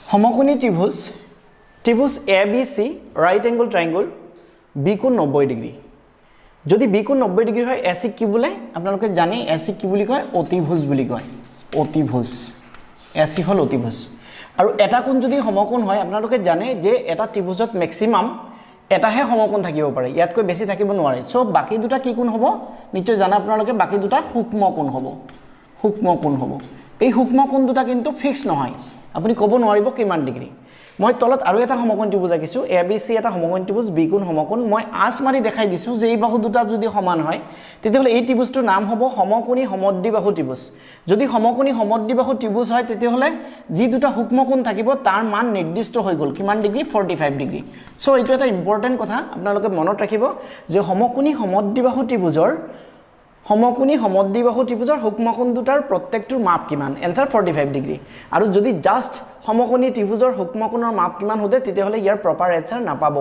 সমকোণী ত্ৰিভুজ ত্ৰিভুজ A B C right angle triangle B কোণ 90 ডিগ্ৰী যদি বি কোণ 90 ডিগ্ৰী হয় এসিক কি বোলে আপোনালোকে জানে এসিক কি বুলি কয় অতিভুজ বুলি কয় অতিভুজ এসি হল অতিভুজ আৰু এটা কোণ যদি সমকোণ হয় আপোনালোকে জানে যে এটা ত্ৰিভুজত ম্যাক্সিমাম এটাহে সমকোণ থাকিব পাৰে ইয়াতকৈ বেছি থাকিব নোৱাৰে সো বাকি দুটা কি কোণ হ'ব নিশ্চয় জানা আপোনালোকে বাকি দুটা সূক্ষ্ম কোণ হ'ব এই সূক্ষ্ম কোণ দুটা কিন্তু ফিক্স নহয় আপুনি ক'ব নোৱাৰিব কিমান ডিগ্ৰী মই তলত আৰু এটা সমকোণ ত্ৰিভুজ আঁকিছো এ বি চি এটা সমকোণ ত্ৰিভুজ বি কোণ সমকোণ মই আঁচ মাৰি দেখাই দিছো যে এই বাহু দুটা যদি সমান হয় তেতিয়াহলে এই ত্ৰিভুজটোৰ নাম হ'ব সমকোণী সমদ্বিবাহু ত্ৰিভুজ যদি সমকোণী সমদ্বিবাহু ত্ৰিভুজ হয় তেতিয়াহলে যি দুটা সূক্ষ্ম কোণ থাকিব তাৰ মান নিৰ্দিষ্ট হৈ গল কিমান ডিগ্ৰী 45 ডিগ্ৰী সো এইটো এটা ইম্পৰ্টেন্ট কথা আপোনালোকে মনত ৰাখিব যে সমকোণী সমদ্বিবাহু ত্ৰিভুজৰ সূক্ষ্ম কোণ দুটাৰ প্ৰত্যেকটোৰ মাপ কিমান এনসাৰ 45 ডিগ্ৰী আৰু যদি জাস্ট সমকোণী ত্ৰিভুজৰ সূক্ষ্ম কোণৰ মাপ কিমান হ'লে তেতিয়াহলে ইয়াৰ প্ৰপাৰ এনসাৰ নাপাব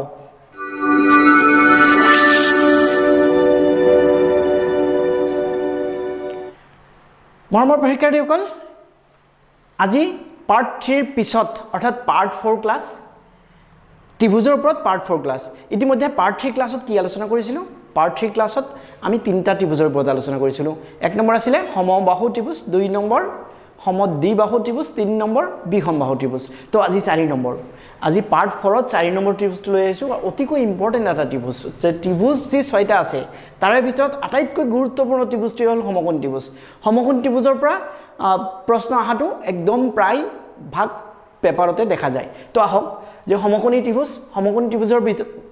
মৰমৰ পৰীক্ষাৰ্থীসকল আজি পাৰ্ট 3 ৰ পিছত অৰ্থাৎ পাৰ্ট 4 ক্লাস ত্ৰিভুজৰ ওপৰত পাৰ্ট 4 ক্লাস ইতিমধ্যে পাৰ্ট 3 ক্লাছত কি আলোচনা কৰিছিলো পাৰ্ট 3 ক্লাছত আমি তিনটা ত্ৰিভুজৰ ওপৰত আলোচনা কৰিছিলো এক নম্বৰ আছিল সমবাহু ত্ৰিভুজ দুই নম্বৰ সমদ্বিবাহু ত্ৰিভুজ তিন নম্বৰ বিষমবাহু ত্ৰিভুজ তো আজি 4 নম্বৰ আজি পাৰ্ট 4 ত 4 নম্বৰ ত্ৰিভুজটো লৈ আহিছো অতিকৈ ইম্পৰ্টেন্ট এটা ত্ৰিভুজ যে ত্ৰিভুজ যি 6টা আছে তাৰে ভিতৰত আটাইতকৈ গুৰুত্বপূৰ্ণ ত্ৰিভুজটো হ'ল সমকোণ ত্ৰিভুজৰ পৰা প্ৰশ্ন আহাটো একদম প্ৰায় ভাগ পেপাৰতে দেখা যায় তো আহক যে সমকোণী ত্ৰিভুজৰ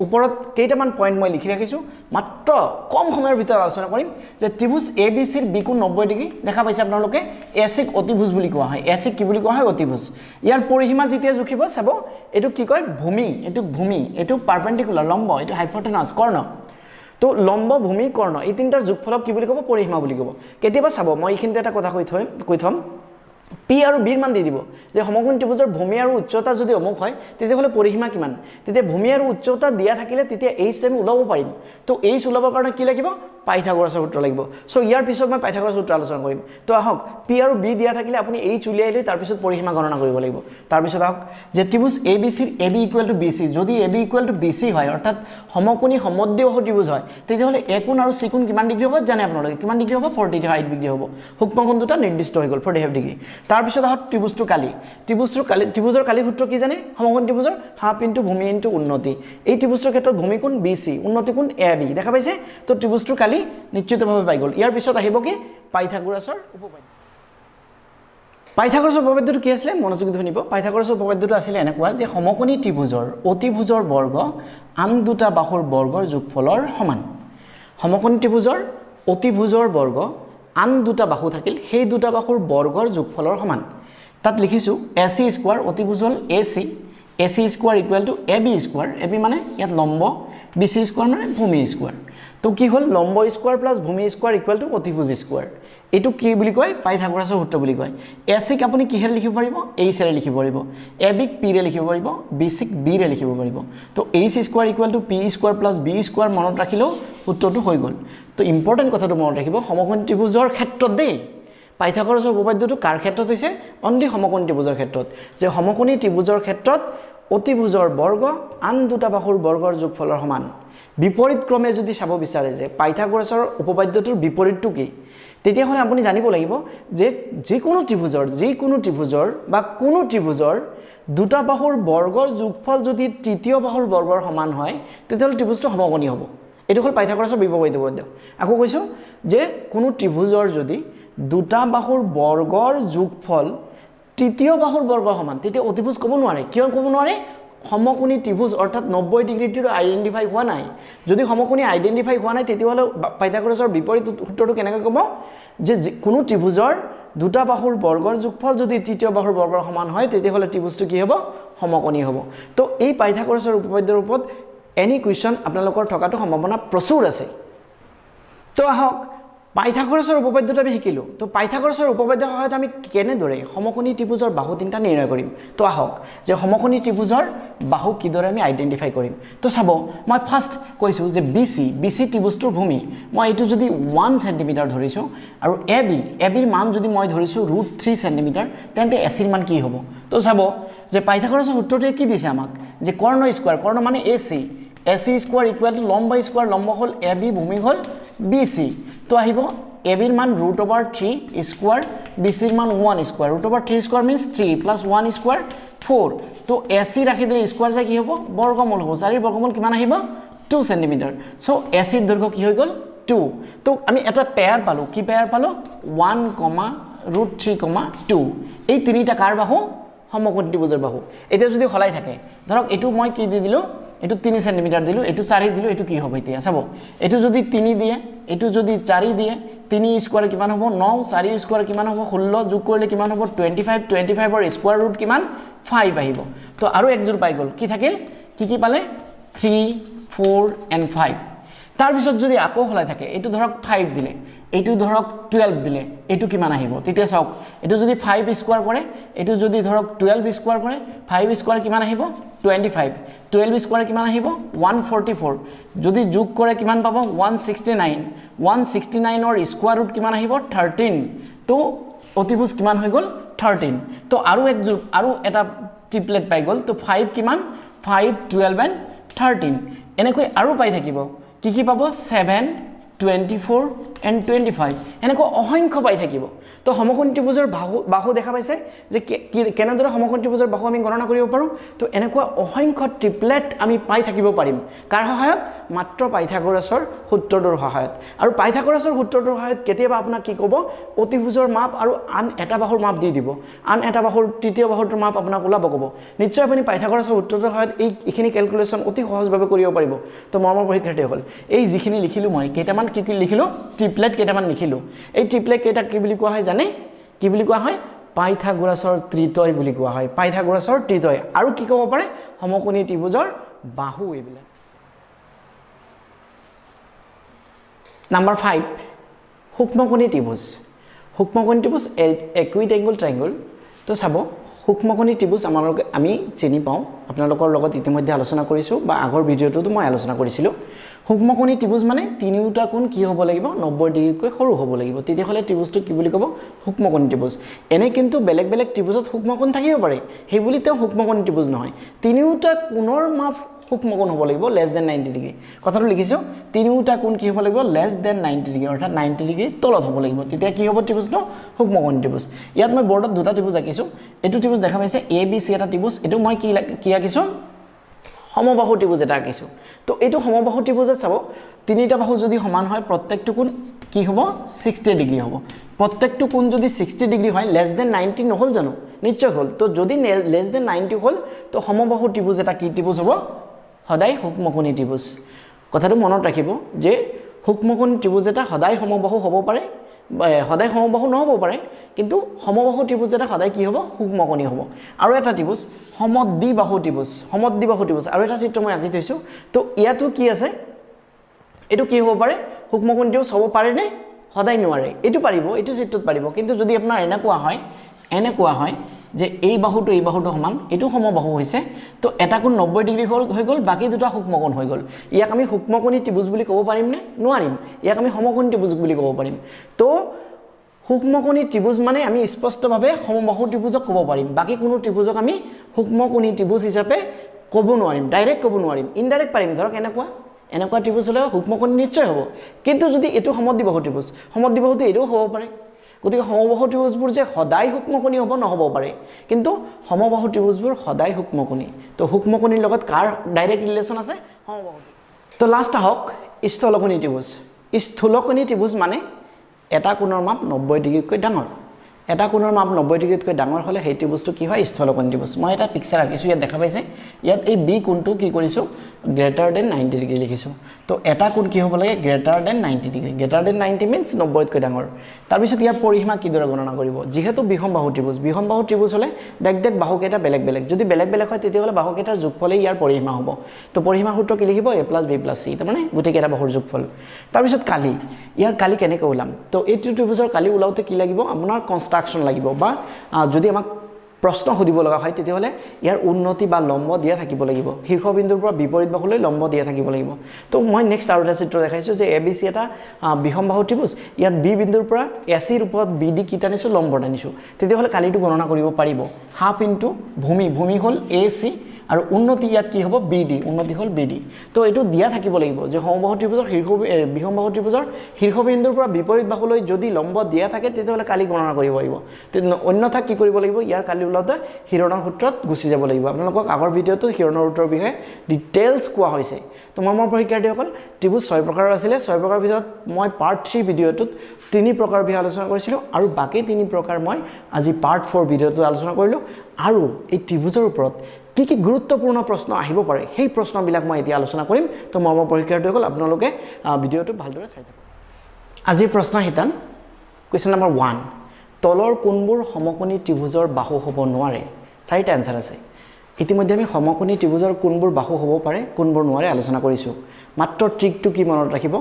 ওপৰত কেইটামান পইণ্ট মই লিখি ৰাখিছো মাত্ৰ কম সময়ৰ ভিতৰত আলোচনা কৰিম যে ত্ৰিভুজ এ বি সি ৰ বি কোণ 90 ডিগ্ৰী দেখা পাইছে আপোনালোকে এসিক অতিভুজ বুলি কোৱা হয় এসিক কি বুলি কোৱা হয় অতিভুজ ইয়াৰ পৰিসীমা যেতিয়া জুখিব চাব এটো কি কয় ভূমি এটো পাৰপেন্ডিকুলাৰ লম্ব এটো হাইপোটেনাস কৰ্ণ তো লম্ব ভূমি কৰ্ণ এই তিনটাৰ যোগফলক কি বুলি ক'ব পৰিসীমা বুলি ক'ব কেতিয়াবা চাব মই এইখিনিতে এটা কথা কৈ থম পি আৰু বিৰ মান দি দিব যে সমকোণ ত্ৰিভুজৰ ভূমি আৰু উচ্চতা যদি অমুক হয় তেতিয়াহলে পৰিসীমা কিমান তেতিয়া ভূমি আৰু উচ্চতা দিয়া থাকিলে তেতিয়া এইচ আমি উলাব পাৰিম তো এইচ উলাবৰ কাৰণে কি লাগিব পাইথাগোৰাছৰ সূত্ৰ লাগিব সো ইয়াৰ পিছত মই পাইথাগোৰাছৰ সূত্ৰ আলোচনা কৰিম তো আহক পি আৰু বি দিয়া থাকিলে আপুনি এইচ উলিয়াইলে তাৰ পিছত পৰিসীমা গণনা কৰিব লাগিব তাৰ পিছত আহক যে ত্ৰিভুজ এ বি সি ৰ A B equal to B সি যদি A B equal to B সি হয় অৰ্থাৎ সমকোণী সমদ্বিবাহু ত্ৰিভুজ হয় তেতিয়াহলে এ কোণ আৰু সি কোণ কিমান ডিগ্ৰী হ'ব জানে আপোনালোকে কিমান ডিগ্ৰী হ'ব 45 ডিগ্ৰী হ'ব সূক্ষ্ম কোণ দুটা নিৰ্দিষ্ট হৈ গল 45 ডিগ্ৰী তাৰ পিছত আহক ত্ৰিভুজৰ কালি সূত্ৰ কি জানে সমকোণ ত্ৰিভুজৰ হাফ ইনটু ভূমি ইনটু উন্নতি এই ত্ৰিভুজৰ ক্ষেত্ৰত ভূমি কোণ বি সি উন্নতি কোণ এ বি দেখা পাইছে তো ত্ৰিভুজৰ কালি নিশ্চিতভাৱে পাই গল ইয়াৰ পিছত আহিব কি পাইথাগোৰাছৰ উপপাদ্যটো কি আছিল মনোযোগ দি শুনিব পাইথাগোৰাছৰ উপপাদ্যটো আছিল এনেকুৱা যে সমকোণী ত্ৰিভুজৰ অতিভুজৰ বৰ্গ আন দুটা বাহুৰ বৰ্গৰ যোগফলৰ সমান সমকোণী ত্ৰিভুজৰ অতিভুজৰ বৰ্গ আন দুটা বাহু থাকিল সেই দুটা বাহুৰ বৰ্গৰ যোগফলৰ সমান তাত লিখিছো এসি স্কয়াৰ অতিভুজ হল AC square equal to AB square AB মানে ইয়াত লম্ব বিসি স্কয়াৰ মানে ভূমি স্কয়াৰ তো কি হল লম্ব স্কয়াৰ প্লাস ভূমি স্কয়াৰ ইকুৱেল টু অতিভুজ স্কয়াৰ এটো কি বুলি কয় পাইথাগোৰাছৰ সূত্ৰ বুলি কয় এসিক আপুনি কিহেৰে লিখিব পাৰিব এইচৰে লিখিব পাৰিব এবিক পি ৰে লিখিব পাৰিব বিসিক বি ৰে লিখিব পাৰিব তো h square equal to p square plus b square মনত ৰাখিলেও সূত্ৰটো হৈ গল তো ইম্পৰ্টেন্ট কথাটো মনত ৰাখিব সমকোণ ত্ৰিভুজৰ ক্ষেত্ৰত দেই পাইথাগোৰাছৰ উপপাদ্যটো কাৰ ক্ষেত্ৰত হৈছে অনলি সমকোণ ত্ৰিভুজৰ ক্ষেত্ৰত যে সমকোণী ত্ৰিভুজৰ ক্ষেত্ৰত অতিভুজৰ বৰ্গ আন দুটা বাহুৰ বৰ্গৰ যোগফলৰ সমান বিপৰীত ক্ৰমে যদি চাব বিচাৰে যে পাইথাগোৰাছৰ উপপাদ্যটোৰ বিপৰীতটো কি তেতিয়াহলে আপুনি জানিব লাগিব যে যিকোনো ত্ৰিভুজৰ বা কোনো ত্ৰিভুজৰ দুটা বাহুৰ বৰ্গৰ যোগফল যদি তৃতীয় বাহুৰ বৰ্গৰ সমান হয় তেতিয়াহলে ত্ৰিভুজটো সমকোণী হ'ব এটো হল পাইথাগোৰাছৰ বিপৰীত উপপাদ্য আকৌ কৈছো যে কোনো ত্ৰিভুজৰ যদি দুটা বাহুৰ বৰ্গৰ যোগফল তৃতীয় বাহুৰ বৰ্গৰ সমান তেতিয়া অতিভুজ ক'ব নোৱাৰে কিয় ক'ব নোৱাৰে সমকোণী ত্ৰিভুজ অৰ্থাৎ 90 ডিগ্ৰীটো আইডেন্টিফাই হোৱা নাই যদি সমকোণী আইডেন্টিফাই হোৱা নাই তেতিয়াহলে পাইথাগোৰাছৰ বিপৰীত সূত্ৰটো কেনেকৈ ক'ব যে কোনো ত্ৰিভুজৰ দুটা বাহুৰ বৰ্গৰ যোগফল যদি তৃতীয় বাহুৰ বৰ্গৰ সমান হয় তেতিয়াহলে ত্ৰিভুজটো কি হ'ব সমকোণী হ'ব তো এই পাইথাগোৰাছৰ উপপাদ্যৰ ওপৰত এনি কুৱেশ্যন আপোনালোকৰ থকাটো সম্ভাৱনা প্ৰচুৰ আছে তো আহক পাইথাগোৰাছৰ উপপাদ্যটো আমি শিকিলোঁ তো পাইথাগোৰাছৰ উপপাদ্যৰ সহায়ত আমি কেনেদৰে সমকোণী ত্ৰিভুজৰ বাহু তিনিটা নিৰ্ণয় কৰিম তো আহক যে সমকোণী ত্ৰিভুজৰ বাহু কিদৰে আমি আইডেন্টিফাই কৰিম তো চাব মই ফাৰ্ষ্ট কৈছোঁ যে বিসি ত্ৰিভুজটোৰ ভূমি মই এইটো যদি 1 সেন্টিমিটাৰ ধৰিছোঁ আৰু এবিৰ মান যদি মই ধৰিছোঁ √3 সেন্টিমিটাৰ তেন্তে এচিৰ মান কি হ'ব তো চাব যে পাইথাগোৰাছৰ সূত্ৰটোৱে কি দিছে আমাক যে কৰ্ণ স্কয়াৰ কৰ্ণ মানে AC স্কয়াৰ ইকুৱেল টু লম্ব স্কয়াৰ লম্ব হ'ল AB ভূমি হ'ল BC তো আহিব এবিৰ মান √3 স্কয়াৰ BCৰ মান 1 square √3 square means 3 plus 1 square 4 তো AC ৰাখি দিলে স্কয়াৰ যায় কি হ'ব বৰ্গমূল হ'ব 4 ৰ বৰ্গমূল কিমান আহিব 2 সেন্টিমিটাৰ সো AC ৰ দৈৰ্ঘ্য কি হৈ গ'ল 2 তো আমি এটা পেয়াৰ পালো কি পেয়াৰ পালো 1, √3, 2 এই তিনিটা কাৰ বাহু সমকোণী ত্ৰিভুজৰ বাহু এতিয়া যদি হলাই থাকে ধৰক এটো মই কি দি দিলো এটো 3 সেন্টিমিটাৰ দিলো এটো 4 দিলো এটো কি হ'ব এতিয়া চাব এটো যদি 3 দিয়ে এটো যদি 4 দিয়ে 3 স্কয়াৰ কিমান হ'ব 9 4 স্কয়াৰ কিমান হ'ব 16 যোগ কৰিলে কিমান হ'ব 25 ৰ স্কয়াৰ ৰুট কিমান 5 আহিব তো আৰু একজোৰ পাই গল কি থাকিল কি পালে 3 4 and 5 তাৰ পিছত যদি আকৌ হলাই থাকে এটো ধৰক 5 দিলে এটো ধৰক 12 দিলে এটো কিমান আহিব তেতিয়া চাওক এটো যদি 5 স্কয়াৰ কৰে এটো যদি ধৰক 12 স্কয়াৰ কৰে 5 স্কয়াৰ কিমান আহিব 25 12 স্কয়াৰ কিমান আহিব 144 যদি যোগ কৰে কিমান পাব 169 ৰ স্কয়াৰ ৰুট কিমান আহিব 13 তো অতিভুজ কিমান হৈ গল 13 তো আৰু একজোৰ আৰু এটা ট্ৰিপলেট পাই গল তো 5 কিমান 5 12 and 13 এনেকৈ আৰু পাই থাকিব কি পাব 7 24 and 25 এনেকৈ অসংখ্য পাই থাকিব তো সমকোণী ত্ৰিভুজৰ বাহু দেখা পাইছে যে কেনেদৰে সমকোণী ত্ৰিভুজৰ বাহু আমি গণনা কৰিব পাৰো তো এনেকুৱা অসংখ্য ট্ৰিপলেট আমি পাই থাকিব পাৰিম কাৰ সহায়ত মাত্ৰ পাইথাগোৰাছৰ সূত্ৰটোৰ সহায়ত আৰু পাইথাগোৰাছৰ সূত্ৰটোৰ সহায়ত কেতিয়াবা আপোনাক কি ক'ব অতিভুজৰ মাপ আৰু আন এটা বাহুৰ মাপ দি দিব আন এটা বাহুৰ তৃতীয় বাহুৰ মাপ আপোনাক ওলাব ক'ব নিশ্চয় আপুনি পাইথাগোৰাছৰ সূত্ৰটোৰ সহায়ত এইখিনি ক্যালকুলেশন অতি সহজভাৱে কৰিব পাৰিব তো মৰমৰ পৰীক্ষাৰ্থীসকল এই যিখিনি লিখিলো মই কেইটামান কি লিখিলো ট্ৰিপলেট কেইটামান লিখিলো এই ট্ৰিপলেট কেইটা কি বুলি কোৱা হয় জানে কি বুলি কোৱা হয় পাইথাগোৰাছৰ ত্ৰিতয় বুলি কোৱা হয় পাইথাগোৰাছৰ ত্ৰিতয় আৰু কি ক'ব পাৰে সমকোণী ত্ৰিভুজৰ বাহু এইবিলাক নাম্বাৰ 5 সূক্ষ্মকোণী ত্ৰিভুজ একুইট এংগল ট্ৰায়াঙ্গল তো চাব সূক্ষ্মকোণী ত্ৰিভুজ আমি চিনি পাওঁ আপোনালোকৰ লগত ইতিমধ্যে আলোচনা কৰিছো বা আগৰ ভিডিঅটোতো মই আলোচনা কৰিছিলো সূক্ষ্মকোণী ত্ৰিভুজ মানে তিনিওটা কোণ কি হ'ব লাগিব 90 ডিগ্ৰীকৈ সৰু হ'ব লাগিব তেতিয়া হলে ত্ৰিভুজটো কি বুলি ক'ব সূক্ষ্মকোণী ত্ৰিভুজ এনে কিন্তু বেলেগ বেলেগ ত্ৰিভুজত সূক্ষ্মকোণ থাকিব পাৰে সেই বুলি তেওঁ সূক্ষ্মকোণী ত্ৰিভুজ নহয় তিনিওটা কোণৰ মাপ সূক্ষ্মকোণ হ'ব লাগিব লেস দেন 90 ডিগ্ৰী কথাটো লিখিছো তিনিওটা কোণ কি হ'ব লাগিব লেস দেন 90 ডিগ্ৰী অৰ্থাৎ 90 ডিগ্ৰী তলত হ'ব লাগিব তেতিয়া কি হ'ব ত্ৰিভুজটো সূক্ষ্মকোণী ত্ৰিভুজ ইয়াত মই বৰ্ডত দুটা ত্ৰিভুজ আঁকিছো এটো ত্ৰিভুজ দেখা পাইছে ABC এটা ত্ৰিভুজ এটো মই কি আঁকিছো সমবাহু ত্ৰিভুজ এটা আঁকিছো তো এটো সমবাহু ত্ৰিভুজত চাব তিনিটা বাহু যদি সমান হয় প্ৰত্যেকটো কোণ কি হ'ব 60 ডিগ্ৰী হ'ব প্ৰত্যেকটো কোণ যদি 60 ডিগ্ৰী হয় লেস দেন 90 নহল জানো নিশ্চয় হল তো যদি লেস দেন 90 হল তো সমবাহু ত্ৰিভুজ এটা কি ত্ৰিভুজ হ'ব সদায় সূক্ষ্মকোণী ত্ৰিভুজ কথাটো মনত ৰাখিব যে সূক্ষ্মকোণী ত্ৰিভুজ এটা সদায় সমবাহু হ'ব পাৰে সদায় সমবাহু নহব পাৰে কিন্তু সমবাহু ত্ৰিভুজ এটা সদায় কি হ'ব সূক্ষ্মকোণী হ'ব আৰু এটা ত্ৰিভুজ সমদ্বিবাহু ত্ৰিভুজ আৰু এটা চিত্ৰ মই আঁকি থৈছো তো ইয়াতো কি আছে এটো কি হ'ব পাৰে সূক্ষ্মকোণী ত্ৰিভুজ হ'ব পাৰে নে সদায় নোৱাৰে এটো পাৰিব এটো চিত্ৰত পাৰিব কিন্তু যদি আপোনাৰ এনেকুৱা হয় যে এই বাহুটো সমান এটো সমবাহু হৈছে তো এটা কোণ 90 ডিগ্ৰী হৈ গল বাকি দুটা সূক্ষ্মকোণ হৈ গল ইয়াক আমি সূক্ষ্মকোণী ত্ৰিভুজ বুলি ক'ব পাৰিম নে নোৱাৰিম ইয়াক আমি সমকোণী ত্ৰিভুজ বুলি ক'ব পাৰিম তো সূক্ষ্মকোণী ত্ৰিভুজ মানে আমি স্পষ্টভাৱে সমবাহু ত্ৰিভুজক ক'ব পাৰিম বাকি কোনো ত্ৰিভুজক আমি সূক্ষ্মকোণী ত্ৰিভুজ হিচাপে ক'ব নোৱাৰিম ডাইৰেক্ট ক'ব নোৱাৰিম ইনডাইৰেক্ট পাৰিম ধৰক এনেকুৱা ত্ৰিভুজ হলে সূক্ষ্মকোণী নিশ্চয় হ'ব কিন্তু যদি এটো সমদ্বিবাহু ত্ৰিভুজ সমদ্বিবাহুটো এটো হ'ব পাৰে গতিকে সমবাহু ত্ৰিভুজবোৰ যে সদায় সূক্ষ্মকোণী হ'ব নহব পাৰে কিন্তু সমবাহু ত্ৰিভুজবোৰ সদায় সূক্ষ্মকোণী তো সূক্ষ্মকোণীৰ লগত কাৰ ডাইৰেক্ট ৰিলেচন আছে সমবাহু তো লাষ্ট আহক স্থূলকোণী ত্ৰিভুজ মানে এটা কোণৰ মাপ 90 ডিগ্ৰীতকৈ ডাঙৰ এটা কোণৰ মাপ 90 ডিগ্ৰীতকৈ ডাঙৰ হ'লে সেই ত্ৰিভুজটো কি হয় স্থলকোণ ত্ৰিভুজ মই এটা পিকচাৰ আঁকিছো ইয়াত দেখা পাইছে ইয়াত এই বি কোণটো কি কৰিছো গ্ৰেটাৰ দেন 90 ডিগ্ৰী লিখিছো তো এটা কোণ কি হ'ব লাগে greater than 90 degree greater than 90 means 90 তকৈ ডাঙৰ তাৰ পিছত ইয়াৰ পৰিসীমা কি দৰে গণনা কৰিব যেহেতু বিসম্বাহু ত্ৰিভুজ হলে দেখ বাহু কেইটা বেলেগ বেলেগ যদি বেলেগ বেলেগ হয় তেতিয়া হলে বাহু কেইটাৰ যোগফলে ইয়াৰ পৰিসীমা হ'ব তো পৰিসীমা সূত্ৰ কি লিখিব a + b + c তাৰ মানে গোটেই কেইটা বাহুৰ যোগফল তাৰ পিছত কালি ইয়াৰ কালি কেনেকৈ ওলাম তো এই ত্ৰিভুজৰ কালি ওলাওতে কি লাগিব আপোনাৰ কনস্ট্ৰাকশন লাগিব বা যদি আমাক প্ৰশ্ন সুধিব লগা হয় তেতিয়া হলে ইয়াৰ উন্নতি বা লম্ব দিয়া থাকিব লাগিব শীৰ্ষবিন্দুৰ পৰা বিপৰীত বাহুলৈ লম্ব দিয়া থাকিব লাগিব তো মই নেক্সট আৰু এটা চিত্ৰ দেখাইছো যে abc এটা বিসম্বাহু ত্ৰিভুজ ইয়াত b বিন্দুৰ পৰা ac ৰ ওপৰত bd কি টানিছো লম্ব টানিছো তেতিয়া হলে কালিটো গণনা কৰিব পাৰিব হাফ ইনটু ভূমি হল ac আৰু উন্নতি ইয়াত কি হ'ব bd উন্নতি হল bd তো এটো দিয়া থাকিব লাগিব যে সমবাহু ত্ৰিভুজৰ বিসম্বাহু ত্ৰিভুজৰ শীৰ্ষবিন্দুৰ পৰা বিপৰীত বাহুলৈ যদি লম্ব দিয়া থাকে তেতিয়া হলে কালি গণনা কৰিব পাৰিব অন্যথা কি কৰিব লাগিব ইয়াৰ কালি ওলাওতে হিৰণৰ সূত্ৰত গুছি যাব লাগিব আপোনালোকক আগৰ ভিডিওটো হিৰণৰ সূত্ৰৰ বিষয়ে ডিটেইলছ কোৱা হৈছে তো মোৰ পৰীক্ষাৰ্থীসকল ত্ৰিভুজ 6 প্ৰকাৰৰ আছিল 6 প্ৰকাৰৰ ভিতৰত মই পাৰ্ট 3 ভিডিওটোত 3 প্ৰকাৰৰ বিষয়ে আলোচনা কৰিছিলো আৰু বাকি 3 প্ৰকাৰ মই আজি পাৰ্ট 4 ভিডিওটো আলোচনা কৰিলো আৰু এই ত্ৰিভুজৰ ওপৰত কি গুৰুত্বপূৰ্ণ প্ৰশ্ন আহিব পাৰে সেই প্ৰশ্নবিলাক মই এতিয়া আলোচনা কৰিম তো মোৰ পৰীক্ষাৰ্থীসকল আপোনালোকে ভিডিওটো ভালদৰে চাই থাকক আজিৰ প্ৰশ্ন হিতান কোৱেশ্চন নম্বৰ 1 তলৰ কোণবোৰ সমকোণী ত্ৰিভুজৰ বাহু হ'ব নোৱাৰে চাৰিটা আনসাৰ আছে ইতিমধ্যে আমি সমকোণী ত্ৰিভুজৰ কোণবোৰ বাহু হ'ব পাৰে কোণবোৰ নোৱাৰে আলোচনা কৰিছো মাত্ৰ ট্ৰিকটো কি মনত ৰাখিব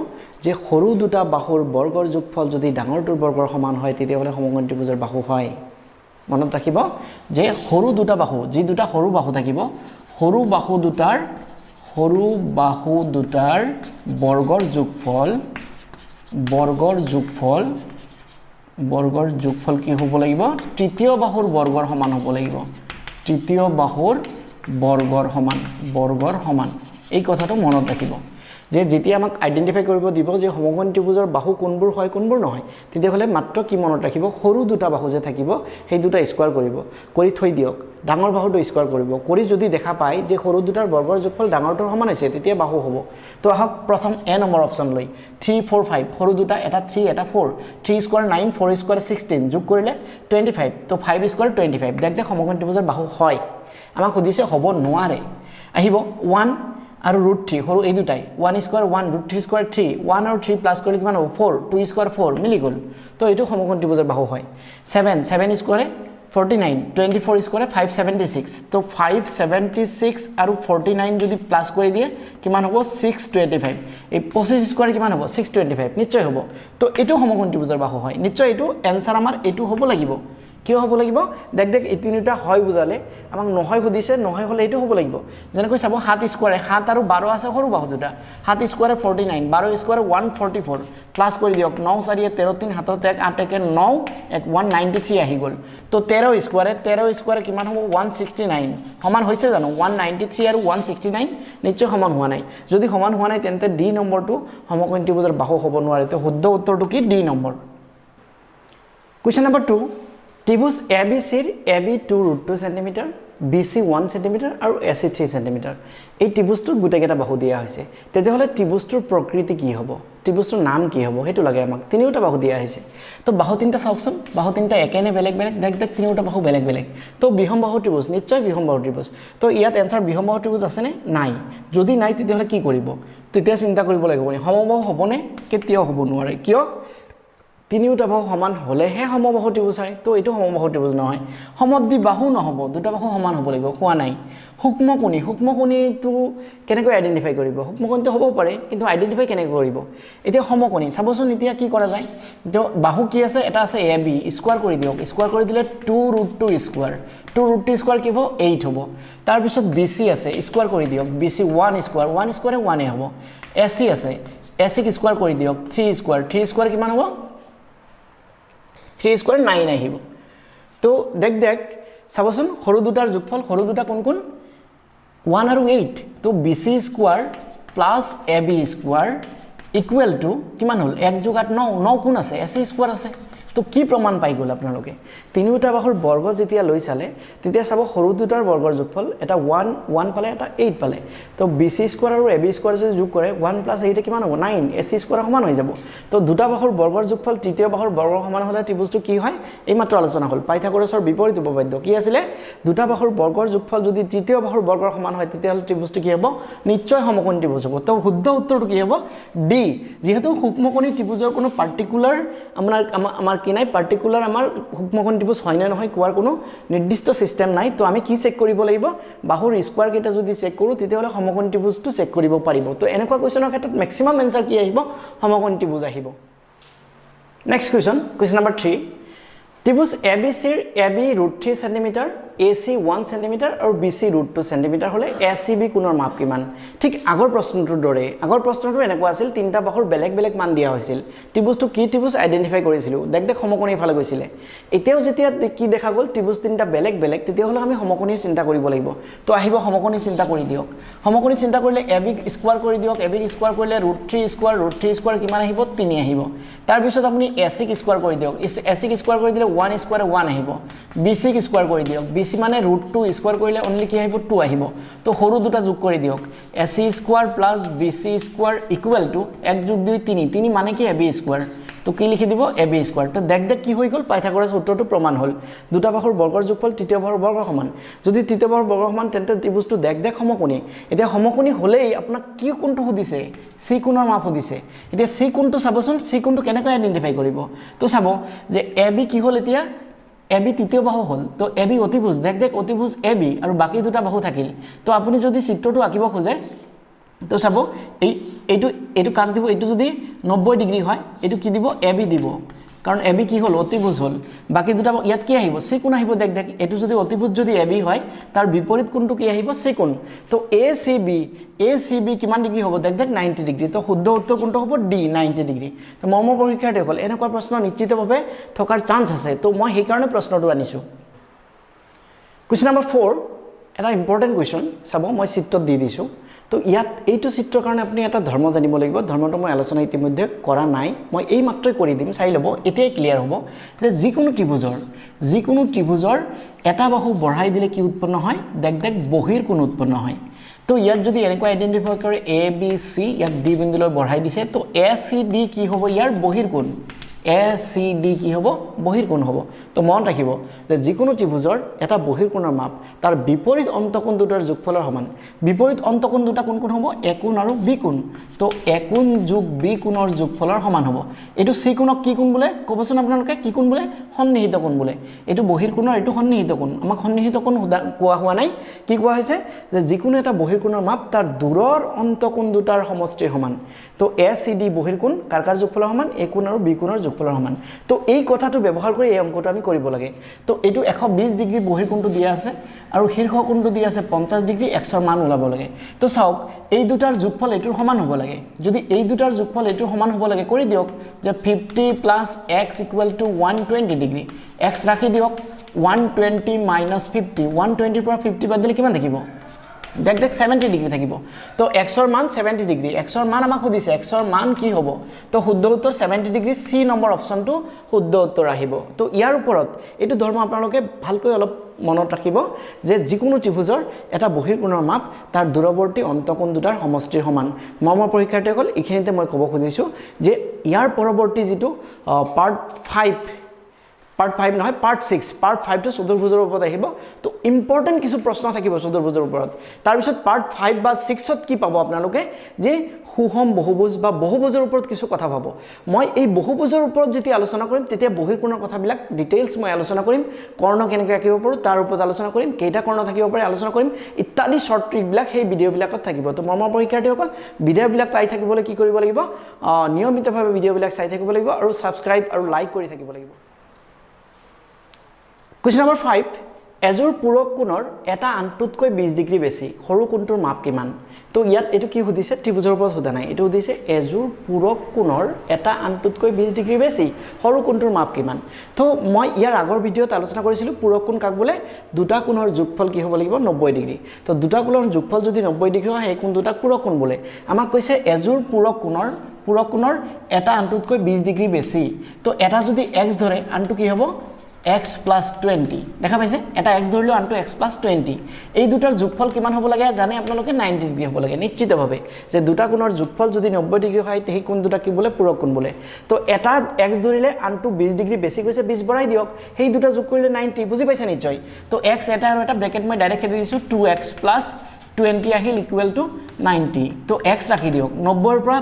যে সৰু দুটা বাহুৰ বৰ্গৰ যোগফল যদি ডাঙৰটোৰ বৰ্গৰ সমান হয় তেতিয়া হলে সমকোণী ত্ৰিভুজৰ বাহু হয় মনত ৰাখিব যে সৰু দুটা বাহু যি দুটা সৰু বাহু থাকিব সৰু বাহু দুটাৰ বৰ্গৰ যোগফল কি হ'ব লাগিব তৃতীয় বাহুৰ বৰ্গৰ সমান হ'ব লাগিব তৃতীয় বাহুৰ বৰ্গৰ সমান এই কথাটো মনত ৰাখিব যে যেতিয়া আমাক আইডেন্টিফাই কৰিব দিব যে সমকোণী ত্ৰিভুজৰ বাহু কোনবোৰ হয় কোনবোৰ নহয় তেতিয়া হলে মাত্ৰ কি মনত ৰাখিব সৰু দুটা বাহু যে থাকিব সেই দুটা স্কয়াৰ কৰিব কৰি থৈ দিয়ক ডাঙৰ বাহুটো স্কয়াৰ কৰিব কৰি যদি দেখা পায় যে সৰু দুটাৰ বৰ্গৰ যোগফল ডাঙৰটোৰ সমান হৈছে তেতিয়া বাহু হ'ব তো আহক প্ৰথম এ নম্বৰ অপচন লৈ 3 4 5 সৰু দুটা এটা 3 এটা 4 3 স্কয়াৰ 9 4 স্কয়াৰ 16 যোগ কৰিলে 25 তো 5 স্কয়াৰ 25 দেখ সমকোণী ত্ৰিভুজৰ বাহু হয় আমাক সুধিছে হ'ব নোৱাৰে আহিব 1 আৰু √3 হলো এই দুটাই 1 স্কয়াৰ 1 √3 স্কয়াৰ 3 1 আৰু 3 প্লাস কৰিলে কিমান হ'ব 4 2 স্কয়াৰ 4 মিলি গল তো এটো সমকোণ ত্ৰিভুজৰ বাহু হয় 7 স্কয়াৰ 49 24 স্কয়াৰ 576 তো 576 আৰু 49 যদি প্লাস কৰি দিয়ে কিমান হ'ব 625 এই 25 স্কয়াৰ কিমান হ'ব 625 নিশ্চয় হ'ব তো এটো সমকোণ ত্ৰিভুজৰ বাহু হয় নিশ্চয় এটো এনসাৰ আমাৰ এটো হ'ব লাগিব কিয় হ'ব লাগিব দেখ এই তিনিটা হয় বুজালে আমাক নহয় সুধিছে নহয় হলে এটো হ'ব লাগিব যেনেকৈ চাব 7 স্কয়াৰ 7 আৰু 12 আছে সৰু বাহু দুটা 7 স্কয়াৰ 49 12 স্কয়াৰ 144 প্লাস কৰি দিয়ক 9 4 13 3 7 1 8 1 9 193 আহি গল তো 13 স্কয়াৰ কিমান হ'ব 169 সমান হৈছে জানো 193 আৰু 169 নিশ্চয় সমান হোৱা নাই যদি সমান হোৱা নাই তেন্তে ডি নম্বৰটো সমকোণ ত্ৰিভুজৰ বাহু হ'ব নোৱাৰে তো শুদ্ধ উত্তৰটো কি D number question number 2 ত্ৰিভুজ ABC ৰ AB 2√2 cm BC 1 cm আৰু AC 3 cm এই ত্ৰিভুজটোৰ গুটেকেটা বাহু দিয়া হৈছে তেতিয়া হলে ত্ৰিভুজটোৰ প্ৰকৃতি কি হ'ব ত্ৰিভুজটোৰ নাম কি হ'ব হেতু লাগে আমাক তিনিটা বাহু দিয়া হৈছে তো বাহু তিনটা চাওকচোন বাহু তিনটা একেনে বেলেগ দেখ তিনিটা বাহু বেলেগ তো বিসম্বাহু ত্ৰিভুজ নিশ্চয় বিসম্বাহু ত্ৰিভুজ তো ইয়াত এনসাৰ বিসম্বাহু ত্ৰিভুজ আছে নে নাই যদি নাই তেতিয়া হলে কি কৰিব তেতিয়া চিন্তা কৰিব লাগিব সমবাহু হ'বনে কেতিয়াও হ'ব নোৱাৰে কিয় তিনিটা বাহু সমান হলেহে সমবাহু ত্ৰিভুজ হয় তো এটো সমবাহু ত্ৰিভুজ নহয় সমদ্বি বাহু নহব দুটা বাহু সমান হ'ব লাগিব কোৱা নাই সূক্ষ্মকোণীটো কেনেকৈ আইডেন্টিফাই কৰিব সূক্ষ্মকোণীটো হ'ব পাৰে কিন্তু আইডেন্টিফাই কেনেকৈ কৰিব এতিয়া সমকোণী চাবচোন এতিয়া কি কৰা যায় তো বাহু কি আছে এটা আছে AB স্কয়াৰ কৰি দিয়ক স্কয়াৰ কৰি দিলে 2√2 স্কয়াৰ 2√2 স্কয়াৰ কি হ'ব 8 হ'ব তাৰ পিছত BC আছে স্কয়াৰ কৰি দিয়ক BC 1 স্কয়াৰ 1 স্কয়াৰ 1 হ'ব AC আছে AC ক স্কয়াৰ কৰি দিয়ক 3 স্কয়াৰ কিমান হ'ব 3 স্কয়াৰ 9 আহিব তো দেখ চাবচোন সৰু দুটাৰ যোগফল সৰু দুটা কোন 1 আৰু 8 তো BC square plus AB square equal two কিমান হল 1 + 8 9 কোন আছে AC স্কয়াৰ আছে তো কি প্ৰমাণ পাই গ'ল আপোনালোকে তিনিটা বাহুৰ বৰ্গ যেতিয়া লৈ চালে তেতিয়া চাব সৰু দুটাৰ বৰ্গৰ যোগফল এটা 1 পালে এটা 8 পালে তো BC স্কয়াৰ আৰু AB স্কয়াৰ যদি যোগ কৰে 1 + 8 কিমান হ'ব 9 AC স্কয়াৰ সমান হৈ যাব তো দুটা বাহুৰ বৰ্গৰ যোগফল তৃতীয় বাহুৰ বৰ্গৰ সমান হ'লে ত্ৰিভুজটো কি হয় এই মাত্ৰ আলোচনা হ'ল পাইথাগোৰাছৰ বিপৰীত উপপাদ্য কি আছিল দুটা বাহুৰ বৰ্গৰ যোগফল যদি তৃতীয় বাহুৰ বৰ্গৰ সমান হয় তেতিয়া হ'লে ত্ৰিভুজটো কি হ'ব নিশ্চয় সমকোণী ত্ৰিভুজ হ'ব তো শুদ্ধ উত্তৰটো কি হ'ব ডি যেহেতু সূক্ষ্মকোণী ত্ৰিভুজৰ কোনো পাৰ্টিকুলাৰ আমাৰ কি নাই পাৰ্টিকুলাৰ আমাৰ সূক্ষ্মকোণী ত্ৰিভুজ হয় না নহয় কোৱাৰ কোনো নিৰ্দিষ্ট সিস্টেম নাই তো আমি কি চেক কৰিব লাগিব বাহুৰ স্কয়াৰ কেইটা যদি চেক কৰো তেতিয়া হ'লে সমকোণী ত্ৰিভুজটো চেক কৰিব পাৰিব তো এনেকুৱা কোৱেশ্যনৰ ক্ষেত্ৰত ম্যাক্সিমাম আনসাৰ কি আহিব সমকোণী ত্ৰিভুজ আহিব নেক্সট কোৱেশ্যন নম্বৰ 3 ত্ৰিভুজ ABC ৰ AB √3 cm AC 1 cm আৰু BC √2 cm হলে ACB কোণৰ মাপ কিমান ঠিক আগৰ প্ৰশ্নটোৰ দৰে আগৰ প্ৰশ্নটো এনেকুৱা আছিল তিনটা বাহুৰ বেলেগ বেলেগ মান দিয়া হৈছিল ত্ৰিভুজটো কি ত্ৰিভুজ আইডেন্টিফাই কৰিছিল দেখ সমকোণী ফালে গৈছিল এতিয়াও যেতিয়া কি দেখা গল ত্ৰিভুজ তিনটা বেলেগ বেলেগ তেতিয়া হলে আমি সমকোণীৰ চিন্তা কৰিব লাগিব তো আহিব সমকোণী চিন্তা কৰি দিওক সমকোণী চিন্তা কৰিলে AB স্কয়াৰ কৰি দিওক AB স্কয়াৰ কৰিলে √3 স্কয়াৰ কিমান আহিব 3 আহিব তাৰ পিছত আপুনি AC স্কয়াৰ কৰি দিওক AC স্কয়াৰ কৰি দিলে 1 স্কয়াৰ 1 আহিব BC স্কয়াৰ কৰি দিওক BC মানে √2 স্কয়াৰ কৰিলে অনলি কি আহিব 2 আহিব তো সৰু দুটা যোগ কৰি দিওক AC স্কয়াৰ + BC স্কয়াৰ = 1 + 2 3 মানে কি AB স্কয়াৰ তো কি লিখি দিব AB স্কয়াৰ তো দেখ কি হৈ গল পাইথাগোৰাছ সূত্ৰটো প্ৰমাণ হল দুটা বাহুৰ বৰ্গৰ যোগফল তৃতীয় বাহুৰ বৰ্গৰ সমান যদি তৃতীয় বাহুৰ বৰ্গৰ সমান তেন্তে ত্ৰিভুজটো দেখ সমকোণী এতিয়া সমকোণী হলেই আপোনাক কি কোণটো সুধিছে C কোণৰ মাপ সুধিছে এতিয়া C কোণটো চাবচোন C কোণটো কেনেকৈ আইডেন্টিফাই কৰিব তো চাব যে AB কি হল এতিয়া AB তৃতীয় বাহু হল তো AB অতিভুজ দেখ অতিভুজ AB আৰু বাকি দুটা বাহু থাকিল তো আপুনি যদি চিত্ৰটো আঁকিব খোজে তো চাব এইটো কাট দিব এইটো যদি 90 ডিগ্ৰী হয় এইটো কি দিব AB দিব কাৰণ AB কি হল অতিভুজ হল বাকি দুটা ইয়াত কি আহিব C কোণ আহিব দেখ এইটো যদি অতিভুজ যদি AB হয় তাৰ বিপৰীত কোণটো কি আহিব C কোণ তো ACB কিমান ডিগ্ৰী হ'ব দেখ 90 ডিগ্ৰী তো শুদ্ধ উত্তৰ কোনটো হ'ব D 90 ডিগ্ৰী তো মৰ্ম পৰীক্ষাতে হল এনেকুৱা প্ৰশ্ন নিশ্চিতভাৱে থকাৰ চান্স আছে তো মই সেই কাৰণে প্ৰশ্নটো আনিছো কোৱেশ্যন নম্বৰ 4 এটা ইম্পৰ্টেন্ট কোৱেশ্যন চাব মই চিত্ৰত দি দিছো তো ইয়াত এইটো চিত্ৰৰ কাৰণে আপুনি এটা ধৰ্ম জানিব লাগিব ধৰ্মটো মই আলোচনা ইতিমধ্যে কৰা নাই মই এই মাত্ৰই কৰি দিম চাই লব এতিয়াই ক্লিয়াৰ হ'ব যে যিকোনো ত্ৰিভুজৰ এটা বাহু বঢ়াই দিলে কি উৎপন্ন হয় দেখ বহিৰ কোণ উৎপন্ন হয় তো ইয়াত যদি এনেকুৱা আইডেন্টিফাই কৰে ABC ইয়াত D বিন্দুলৈ বঢ়াই দিছে তো ACD কি হ'ব ইয়াৰ বহিৰ কোণ ACD কি হ'ব বহিৰ কোণ হ'ব তো মন ৰাখিব যে যিকোনো ত্ৰিভুজৰ এটা বহিৰ কোণৰ মাপ তাৰ বিপৰীত অন্তকোণ দুটাৰ যোগফলৰ সমান বিপৰীত অন্তকোণ দুটা কোন হ'ব A কোণ আৰু B কোণ তো A কোণ যোগ B কোণৰ যোগফলৰ সমান হ'ব এটো C কোণক কি কোণ বোলে কবচোন আপোনালোকে কি কোণ বোলে সন্নিহিত কোণ বোলে এটো বহিৰ কোণৰ এটো সন্নিহিত কোণ আমাক সন্নিহিত কোণ কোৱা হোৱা নাই কি কোৱা হৈছে যে যিকোনো এটা বহিৰ কোণৰ মাপ তাৰ দূৰৰ অন্তকোণ দুটাৰ সমষ্টিৰ সমান তো ACD বহিৰ কোণ কাৰ যোগফলৰ সমান A কোণ আৰু B কোণৰ যোগফলৰ সমান তো এই কথাটো ব্যৱহাৰ কৰি এই অংকটো আমি কৰিব লাগে তো এইটো 120 ডিগ্ৰী বহিৰ কোণটো দিয়া আছে আৰু শীৰ্ষ কোণটো দিয়া আছে 50 ডিগ্ৰী x ৰ মান ওলাব লাগে তো চাওক এই দুটাৰ যোগফল এটোৰ সমান হ'ব লাগে যদি এই দুটাৰ যোগফল এটোৰ সমান হ'ব লাগে কৰি দিওক যে 50 + x = 120 ডিগ্ৰী x ৰাখি দিওক 120 - 50 120 পৰা 50 বাদ দিলে কিমান থাকিব দেখ 70 ডিগ্ৰী থাকিব তো x ৰ মান 70 ডিগ্ৰী x ৰ মান আমাক সুধিছে x ৰ মান কি হ'ব তো শুদ্ধ উত্তৰ 70 ডিগ্ৰী C নম্বৰ অপচনটো শুদ্ধ উত্তৰ আহিব তো ইয়াৰ ওপৰত এটো ধৰ্ম আপোনালোকে ভালকৈ অলপ মনত ৰাখিব যে যিকোনো ত্ৰিভুজৰ এটা বহিৰ কোণৰ মাপ তাৰ দূৰৱৰ্তী অন্তকোণ দুটাৰ সমষ্টিৰ সমান মৰ্ম পৰীক্ষাৰ্থীসকল এইখিনিতে মই ক'ব খুজিছো যে ইয়াৰ পৰৱৰ্তী যেটো পাৰ্ট 5 নহয় পাৰ্ট 5 টো চতুৰ্ভুজৰ ওপৰত আহিব তো ইম্পৰ্টেন্ট কিছু প্ৰশ্ন থাকিব চতুৰ্ভুজৰ ওপৰত তাৰ পিছত পাৰ্ট 5 বা 6 ত কি পাব আপোনালোকে যে সুষম বহুভুজ বা বহুভুজৰ ওপৰত কিছু কথা পাব মই এই বহুভুজৰ ওপৰত যেতিয়া আলোচনা কৰিম তেতিয়া বহিৰ কোণৰ কথাবিলাক ডিটেইলছ মই আলোচনা কৰিম কৰ্ণ কেনেকৈ আঁকিব পাৰো তাৰ ওপৰত আলোচনা কৰিম কেইটা কৰ্ণ থাকিব পাৰে আলোচনা কৰিম ইত্যাদি শৰ্ট ট্ৰিকবিলাক সেই ভিডিঅ'বিলাকত থাকিব তো মৰ্ম পৰীক্ষাৰ্থীসকল ভিডিঅ'বিলাক পাই থাকিবলৈ কি কৰিব লাগিব নিয়মিতভাৱে ভিডিঅ'বিলাক চাই থাকিব লাগিব আৰু সাবস্ক্ৰাইব আৰু লাইক কৰি থাকিব লাগিব Question number 5 এযোৰ পূৰক কোণৰ এটা আনটোতকৈ 20 ডিগ্ৰী বেছি সৰু কোণটোৰ মাপ কিমান তো ইয়াত এটো কি সুধিছে ত্ৰিভুজৰ ওপৰত সোধা নাই এটো সুধিছে এযোৰ পূৰক কোণৰ এটা আনটোতকৈ 20 ডিগ্ৰী বেছি সৰু কোণটোৰ মাপ কিমান তো মই ইয়াৰ আগৰ ভিডিঅ'ত আলোচনা কৰিছিলো পূৰক কোণ কাক বোলে দুটা কোণৰ যোগফল কি হ'ব লাগিব 90 ডিগ্ৰী তো দুটা কোণৰ যোগফল যদি 90 ডিগ্ৰী হয় এই কোণ দুটা পূৰক কোণ বোলে আমাক কৈছে এযোৰ পূৰক কোণৰ এটা আনটোতকৈ 20 ডিগ্ৰী বেছি তো এটা যদি x ধৰে আনটো কি হ'ব x plus 20 দেখা পাইছে এটা x ধৰিলো আনটো x plus 20 এই দুটাৰ যোগফল কিমান হ'ব লাগে জানে আপোনালোকে 90 ডিগ্ৰী হ'ব লাগে নিশ্চিতভাৱে যে দুটা কোণৰ যোগফল যদি 90 ডিগ্ৰী হয় তেহি কোণ দুটা কি বোলে পূৰক কোণ বোলে তো এটা x ধৰিলে আনটো 20 ডিগ্ৰী বেছি কৈছে 20 বঢ়াই দিয়ক সেই দুটা যোগ কৰিলে 90 বুজি পাইছে নিশ্চয় তো x এটা আৰু এটা ব্ৰেকেট মই ডাইৰেক্ট খেলি দিছো 2x plus 20 আহিল ইকুৱেল টু 90 তো x ৰাখি দিয়ক 90 ৰ পৰা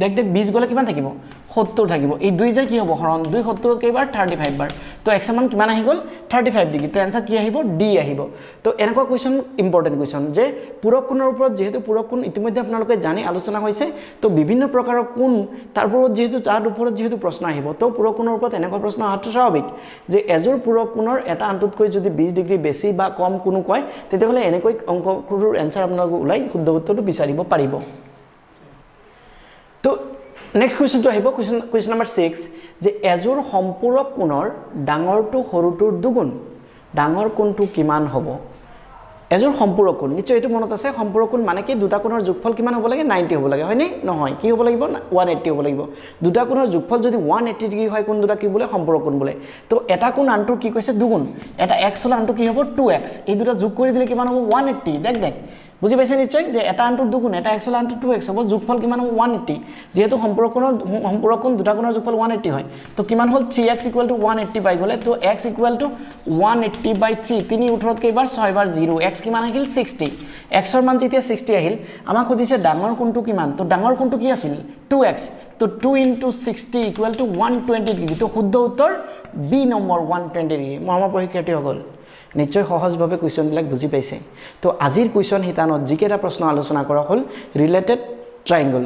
দেখ 20 গলে কিমান থাকিব 70 থাকিব এই দুই যে কি হ'ব হৰণ 2 70 কেইবাৰ 35 বাৰ তো x মান কিমান আহি গল 35 ডিগ্ৰী তো आंसर কি আহিব d আহিব তো এনেকুৱা কোৱেশ্চন ইম্পৰ্টেন্ট কোৱেশ্চন যে পূৰক কোণৰ ওপৰত যেহেতু পূৰক কোণ ইতিমধ্যে আপোনালোকে জানি আলোচনা হৈছে তো বিভিন্ন প্ৰকাৰৰ কোণ তাৰ ওপৰত যেহেতু তাৰ ওপৰত যেহেতু প্ৰশ্ন আহিব তো পূৰক কোণৰ ওপৰত এনেকুৱা প্ৰশ্ন অহাটো স্বাভাৱিক যে এযোৰ পূৰক কোণৰ এটা আনটোতকৈ যদি 20 ডিগ্ৰী বেছি বা কম কোনো কয় তেতিয়াহলে এনেকৈ অংকটোৰ आंसर আপোনালোকে উলাই শুদ্ধ উত্তৰটো বিচাৰিব পাৰিব তো নেক্সট কোৱেশ্চন তো আহিব কোৱেশ্চন নম্বৰ 6 যে এযোৰ সম্পূৰক কোণৰ ডাঙৰটো সৰুটোৰ দুগুণ ডাঙৰ কোণটো কিমান হ'ব এযোৰ সম্পূৰক কোণ নিশ্চয় এটো মনত আছে সম্পূৰক কোণ মানে কি দুটা কোণৰ যোগফল কিমান হ'ব লাগে 90 হ'ব লাগে হয় নে নহয় কি হ'ব লাগিব 180 হ'ব লাগিব দুটা কোণৰ যোগফল যদি 180 ডিগ্ৰী হয় কোণ দুটা কি বোলে সম্পূৰক কোণ বোলে তো এটা কোণ আনটোৰ কি কৈছে দুগুণ এটা x হল আনটো কি হ'ব 2x এই দুটা যোগ কৰি দিলে কিমান হ'ব 180 দেখ বুজি পাইছে নিশ্চয় যে এটা আনটোৰ দুগুণ এটা x হল আনটো 2x হ'ব যোগফল কিমান হ'ব 180 যেহেতু সম্পূৰক কোণ দুটা কোণৰ যোগফল 180 হয় তো কিমান হল 3x 180 পাই গলে তো x 180/3 তিনি উঠৰত কেইবাৰ 6 বাৰ 0 x কিমান আহিল 60 x ৰ মান যেতিয়া 60 আহিল আমাক সুধিছে ডাঙৰ কোণটো কিমান তো ডাঙৰ কোণটো কি আছিল 2x তো 2 * 60 120 ডিগ্ৰী তো শুদ্ধ উত্তৰ b নম্বৰ 120 ডিগ্ৰী মৰমৰ পৰীক্ষাৰ্থী হল নিশ্চয় সহজভাৱে কোৱেশ্চন বিলাক বুজি পাইছে তো আজিৰ কোৱেশ্চন হিতানত যিকেটা প্ৰশ্ন আলোচনা কৰা হল ৰিলেটেড ট্ৰায়াঙ্গল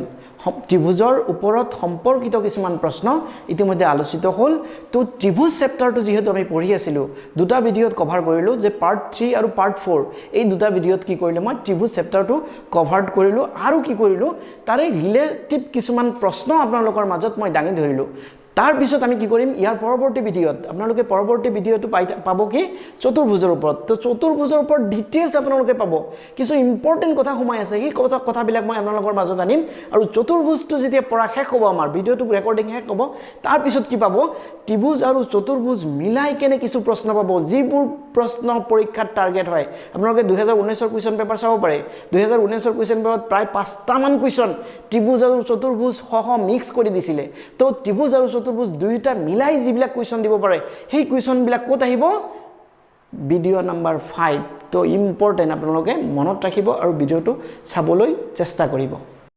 ত্ৰিভুজৰ ওপৰত সম্পৰ্কিত কিছুমান প্ৰশ্ন ইতিমধ্যে আলোচিত হল তো ত্ৰিভুজ চেপ্টাৰটো যেহেতু আমি পঢ়ি আছিলো দুটা ভিডিঅত কভাৰ কৰিলো যে পাৰ্ট 3 আৰু পাৰ্ট 4 এই দুটা ভিডিঅত কি কৰিলো মই ত্ৰিভুজ চেপ্টাৰটো কভাৰ কৰিলো আৰু কি কৰিলো তাৰে ৰিলেটিভ কিছুমান প্ৰশ্ন আপোনালোকৰ মাজত মই দাঙি ধৰিলো তাৰ পিছত আমি কি কৰিম ইয়াৰ পৰৱৰ্তী ভিডিঅত আপোনালোকে পৰৱৰ্তী ভিডিঅটো পাব কি চতুৰ্ভুজৰ ওপৰত তো চতুৰ্ভুজৰ ওপৰত ডিটেইলছ আপোনালোকে পাব কিছু ইম্পৰ্টেন্ট কথা সোমাই আছে এই কথাবিলাক মই আপোনালোকৰ মাজত আনিম আৰু চতুৰ্ভুজটো যেতিয়া পঢ়া শেষ হ'ব আমাৰ ভিডিঅটো ৰেকৰ্ডিং শেষ হ'ব তাৰ পিছত কি পাব ত্ৰিভুজ আৰু চতুৰ্ভুজ মিলাই কেনে কিছু প্ৰশ্ন পাব যিবোৰ প্ৰশ্ন পৰীক্ষাত টাৰ্গেট হয় আপোনালোকে 2019 ৰ কোৱেশ্চন পেপাৰ চাব পাৰে 2019 ৰ কোৱেশ্চন পেপাৰত প্ৰায় 5টা মান কোৱেশ্চন ত্ৰিভুজ আৰু চতুৰ্ভুজ সহ মিক্স কৰি দিছিলে তো ত্ৰিভুজ আৰু চতুৰ্ভুজ দুইটা মিলাই যিবিলাক কোৱেশ্চন দিব পাৰে সেই কোৱেশ্চন বিলাক ক'ত আহিব ভিডিও নম্বৰ 5 তো ইম্পৰ্টেন্ট আপোনালোকে মনত ৰাখিব আৰু ভিডিওটো চাবলৈ চেষ্টা কৰিব